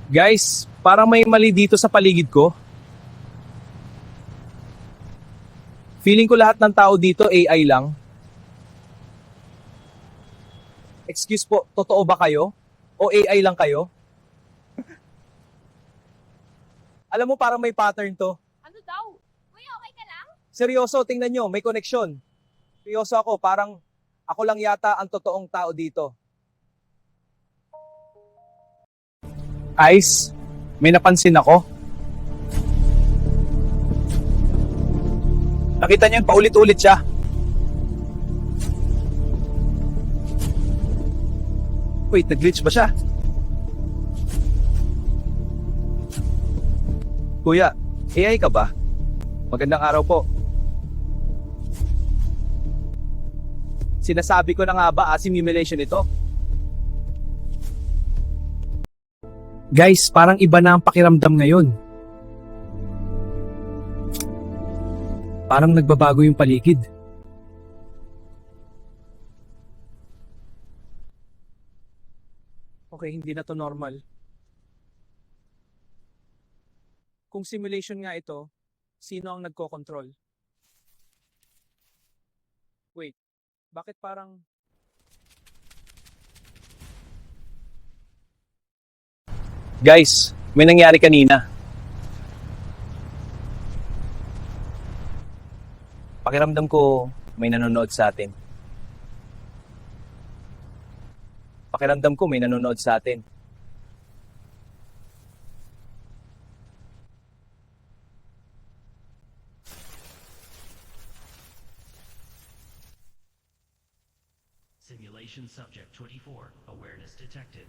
Guys, parang may mali dito sa paligid ko. Feeling ko lahat ng tao dito AI lang. Excuse po, totoo ba kayo? O AI lang kayo? Alam mo parang may pattern to. Ano daw? Kuya, okay ka lang? Seryoso, tingnan nyo, may koneksyon. Seryoso ako, parang ako lang yata ang totoong tao dito. Ice, may napansin ako. Nakita niyo yun, paulit-ulit siya. Wait, nag-glitch ba siya? Kuya, AI ka ba? Magandang araw po. Sinasabi ko na nga ba, simulation ito? Guys, parang iba na ang pakiramdam ngayon. Parang nagbabago yung paligid. Okay, hindi na to normal. Kung simulation nga ito, sino ang nagko-control? Wait, bakit parang... Guys, may nangyari kanina. Pakiramdam ko may nanonood sa atin. Pakiramdam ko may nanonood sa atin. Simulation subject 24, awareness detected.